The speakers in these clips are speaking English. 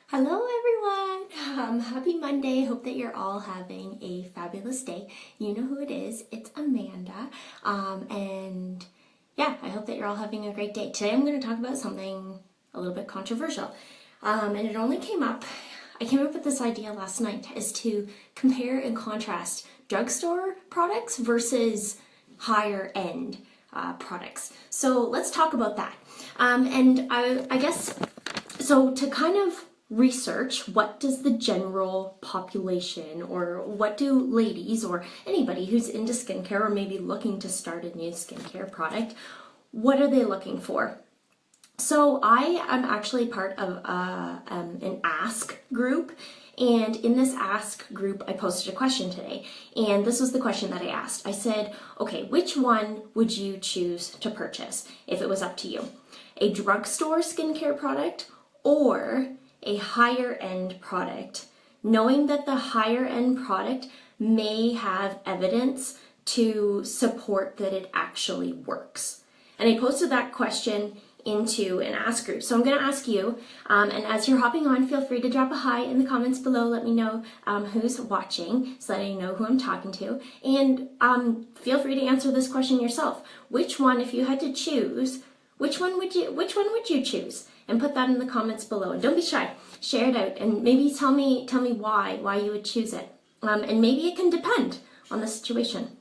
Hello everyone! Happy Monday. Hope that you're all having a fabulous day. You know who it is. It's Amanda. And yeah, I hope that you're all having a great day. Today I'm going to talk about something a little bit controversial. And it only came up, I came up with this idea last night, is to compare and contrast drugstore products versus higher end products. So let's talk about that. And I guess, so to kind of research what does the general population, or what do ladies or anybody who's into skincare or maybe looking to start a new skincare product, what are they looking for? So I am actually part of an Ask group, and in this Ask group I posted a question today, and this was the question that I asked. I said, okay, which one would you choose to purchase if it was up to you? A drugstore skincare product or a higher end product, knowing that the higher end product may have evidence to support that it actually works? And I posted that question into an Ask group. So I'm going to ask you, and as you're hopping on, feel free to drop a hi in the comments below. Let me know who's watching so that I know who I'm talking to. And feel free to answer this question yourself. Which one, if you had to choose, which one would you choose? And put that in the comments below. And don't be shy. Share it out and maybe tell me why you would choose it. And maybe it can depend on the situation.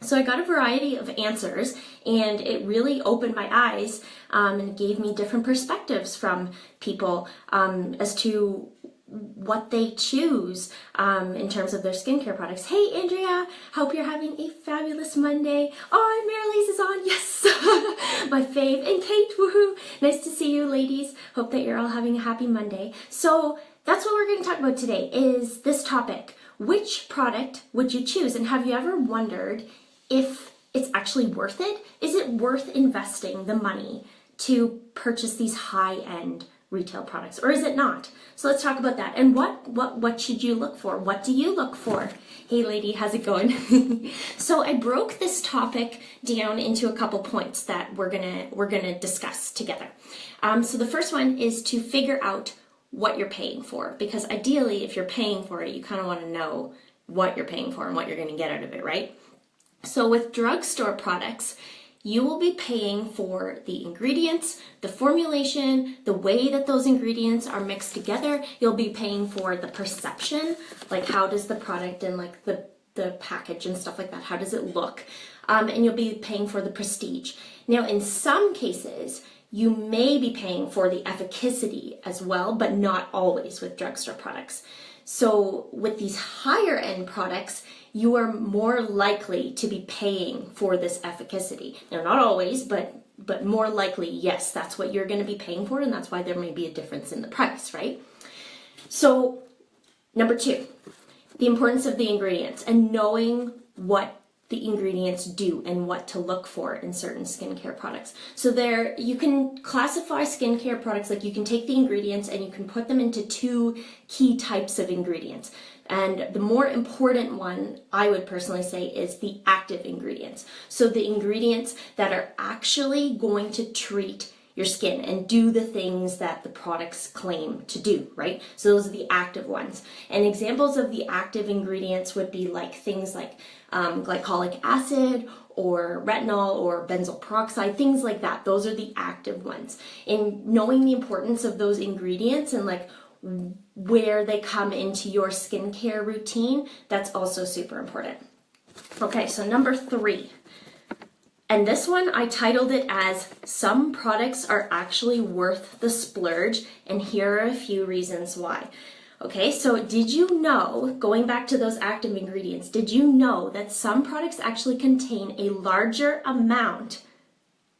So I got a variety of answers, and it really opened my eyes and gave me different perspectives from people as to what they choose in terms of their skincare products. Hey Andrea, hope you're having a fabulous Monday. Oh, and Marilyse is on, yes, my fave. And Kate, woohoo, nice to see you ladies. Hope that you're all having a happy Monday. So that's what we're going to talk about today, is this topic. Which product would you choose? And have you ever wondered if it's actually worth it? Is it worth investing the money to purchase these high-end retail products, or is it not? So let's talk about that. And what should you look for? What do you look for? Hey lady, how's it going? So I broke this topic down into a couple points that we're gonna discuss together. So the first one is to figure out what you're paying for, because ideally if you're paying for it, you kind of want to know what you're paying for and what you're going to get out of it, right? So with drugstore products, you will be paying for the ingredients, the formulation, the way that those ingredients are mixed together. You'll be paying for the perception, like how does the product and like the package and stuff like that, how does it look? And you'll be paying for the prestige. Now, in some cases, you may be paying for the efficacy as well, but not always with drugstore products. So with these higher end products, you are more likely to be paying for this efficacy. Now, not always, but more likely, yes, that's what you're going to be paying for, and that's why there may be a difference in the price, right? So, number two, the importance of the ingredients and knowing what the ingredients do and what to look for in certain skincare products. So there, you can classify skincare products, like you can take the ingredients and you can put them into two key types of ingredients. And the more important one, I would personally say, is the active ingredients. So the ingredients that are actually going to treat your skin and do the things that the products claim to do, right? So those are the active ones. And examples of the active ingredients would be like things like glycolic acid or retinol or benzoyl peroxide, things like that. Those are the active ones. And knowing the importance of those ingredients and like where they come into your skincare routine, that's also super important. Okay, so number three. And this one, I titled it as Some Products Are Actually Worth the Splurge, and here are a few reasons why. Okay, so did you know, going back to those active ingredients, did you know that some products actually contain a larger amount,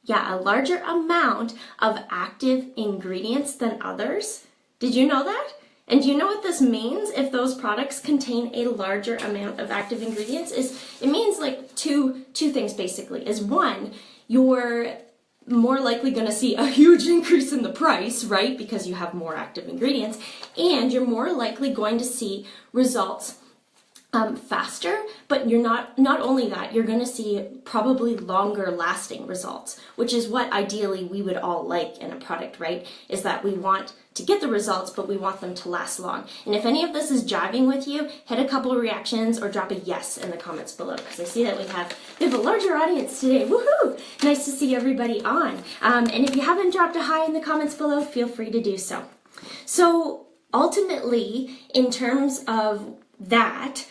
a larger amount of active ingredients than others? Did you know that? And do you know what this means if those products contain a larger amount of active ingredients? It means like two things basically. Is one, you're more likely going to see a huge increase in the price, right? Because you have more active ingredients, and you're more likely going to see results faster, but you're not only that, you're going to see probably longer lasting results, which is what ideally we would all like in a product, right? Is that we want to get the results, but we want them to last long. And if any of this is jiving with you, hit a couple of reactions or drop a yes in the comments below, because I see that we have a larger audience today. Woohoo! Nice to see everybody on. And if you haven't dropped a hi in the comments below, feel free to do so. So ultimately, in terms of that,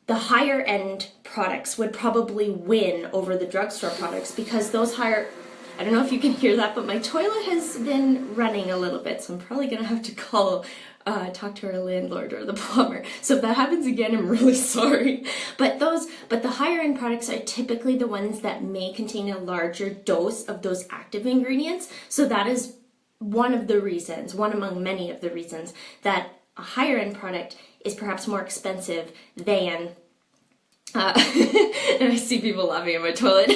the higher end products would probably win over the drugstore products, because those higher, I don't know if you can hear that, but my toilet has been running a little bit, so I'm probably gonna have to talk to our landlord or the plumber. So if that happens again, I'm really sorry. But the higher end products are typically the ones that may contain a larger dose of those active ingredients. So that is one of the reasons, one among many of the reasons, that a higher end product is perhaps more expensive than and I see people laughing at my toilet.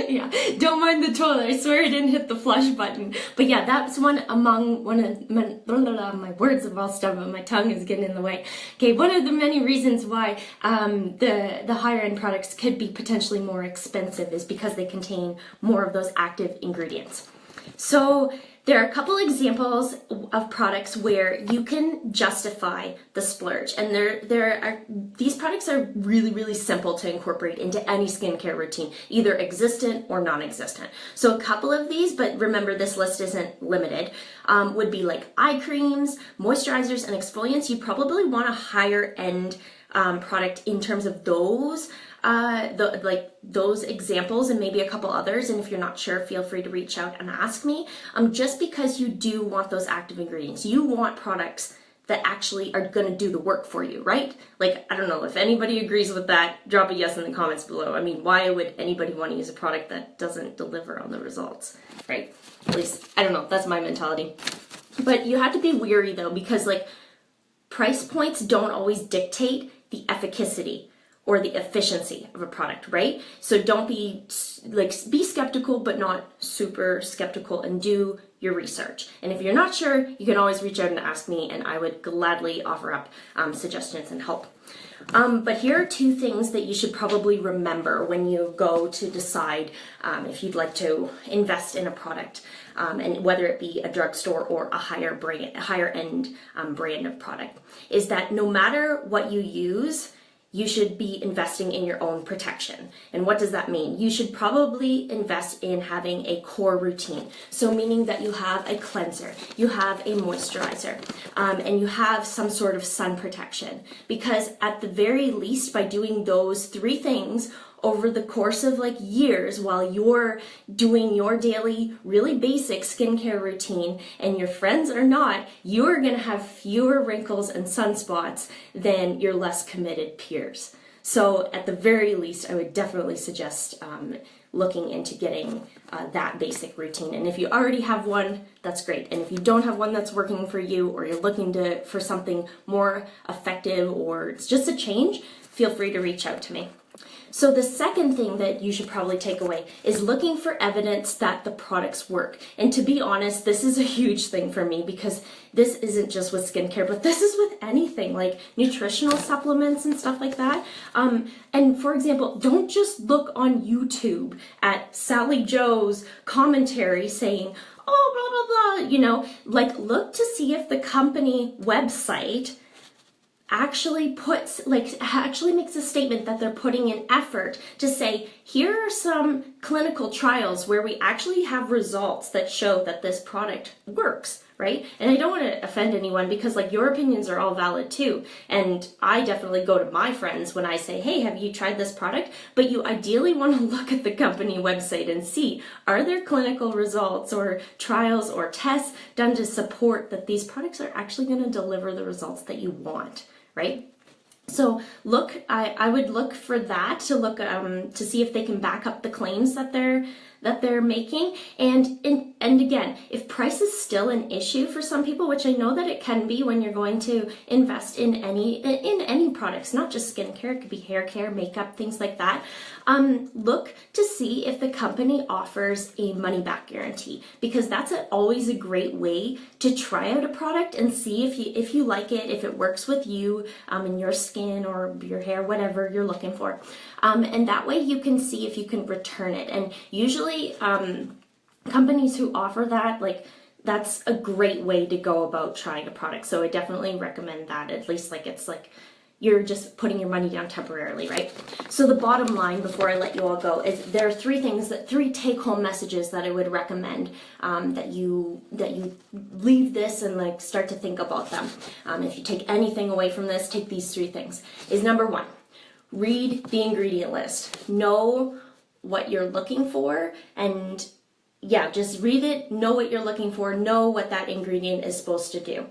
Yeah, don't mind the toilet. I swear I didn't hit the flush button. But yeah, that's one of my words have all stumbled. My tongue is getting in the way. Okay, one of the many reasons why the higher end products could be potentially more expensive is because they contain more of those active ingredients. So there are a couple examples of products where you can justify the splurge, and these products are really, really simple to incorporate into any skincare routine, either existent or non-existent. So a couple of these, but remember this list isn't limited, would be like eye creams, moisturizers, and exfoliants. You probably want a higher end product in terms of those. Those examples and maybe a couple others, and if you're not sure, feel free to reach out and ask me. Just because you do want those active ingredients, you want products that actually are going to do the work for you, right? Like, I don't know if anybody agrees with that, drop a yes in the comments below. I mean, why would anybody want to use a product that doesn't deliver on the results, right? At least, I don't know, that's my mentality. But you have to be wary though, because like price points don't always dictate the efficacy or the efficiency of a product, right? So don't be be skeptical, but not super skeptical, and do your research. And if you're not sure, you can always reach out and ask me, and I would gladly offer up suggestions and help. But here are two things that you should probably remember when you go to decide if you'd like to invest in a product, and whether it be a drugstore or a higher end brand of product, is that no matter what you use, you should be investing in your own protection. And what does that mean? You should probably invest in having a core routine. So meaning that you have a cleanser, you have a moisturizer, and you have some sort of sun protection. Because at the very least, by doing those three things over the course of like years while you're doing your daily really basic skincare routine and your friends are not, you're gonna have fewer wrinkles and sunspots than your less committed peers. So at the very least, I would definitely suggest looking into getting that basic routine. And if you already have one, that's great. And if you don't have one that's working for you, or you're looking for something more effective, or it's just a change, feel free to reach out to me. So the second thing that you should probably take away is looking for evidence that the products work. And to be honest, this is a huge thing for me, because this isn't just with skincare, but this is with anything like nutritional supplements and stuff like that. And for example, don't just look on YouTube at Sally Joe's commentary saying, oh, blah, blah, blah, you know, like look to see if the company website actually makes a statement that they're putting in effort to say, here are some clinical trials where we actually have results that show that this product works, right? And I don't want to offend anyone, because like your opinions are all valid too. And I definitely go to my friends when I say, hey, have you tried this product? But you ideally want to look at the company website and see, are there clinical results or trials or tests done to support that these products are actually going to deliver the results that you want, right? So look, I would look for that, to look to see if they can back up the claims that that they're making. And again, if price is still an issue for some people, which I know that it can be when you're going to invest in any products, not just skincare, it could be hair care, makeup, things like that. Look to see if the company offers a money back guarantee, because that's always a great way to try out a product and see if you like it, if it works with you and your skin or your hair, whatever you're looking for. And that way you can see if you can return it. And usually companies who offer that, like, that's a great way to go about trying a product. So I definitely recommend that. At least it's like you're just putting your money down temporarily, right? So the bottom line, before I let you all go, is there are three take-home messages that I would recommend that you leave this and like start to think about them. If you take anything away from this, take these three things. Is number one, read the ingredient list. Know what you're looking for, and yeah, just read it, know what you're looking for, know what that ingredient is supposed to do.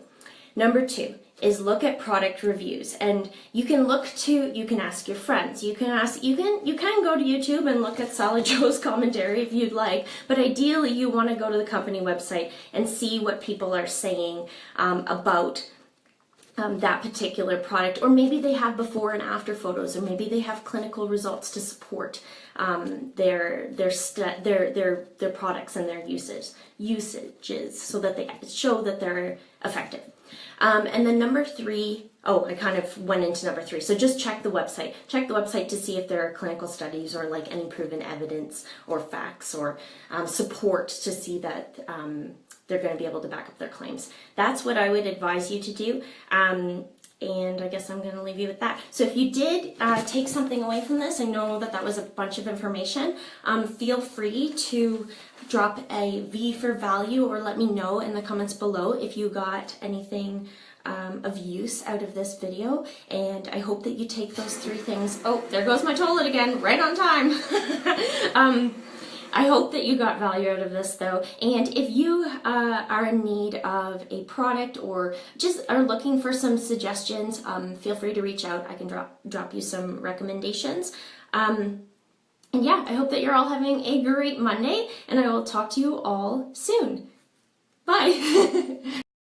Number two is look at product reviews, and you can ask your friends, you can go to YouTube and look at Solid Joe's commentary if you'd like, but ideally you want to go to the company website and see what people are saying about that particular product, or maybe they have before and after photos, or maybe they have clinical results to support their products and their usages, so that they show that they're effective. And then number three, I kind of went into number three. So just check the website. Check the website to see if there are clinical studies or like any proven evidence or facts or support to see that they're going to be able to back up their claims. That's what I would advise you to do. And I guess I'm going to leave you with that. So if you did take something away from this, I know that was a bunch of information. Feel free to drop a V for value, or let me know in the comments below if you got anything of use out of this video. And I hope that you take those three things. Oh, there goes my toilet again, right on time. I hope that you got value out of this though, and if you are in need of a product or just are looking for some suggestions, feel free to reach out. I can drop you some recommendations. And yeah, I hope that you're all having a great Monday, and I will talk to you all soon. Bye!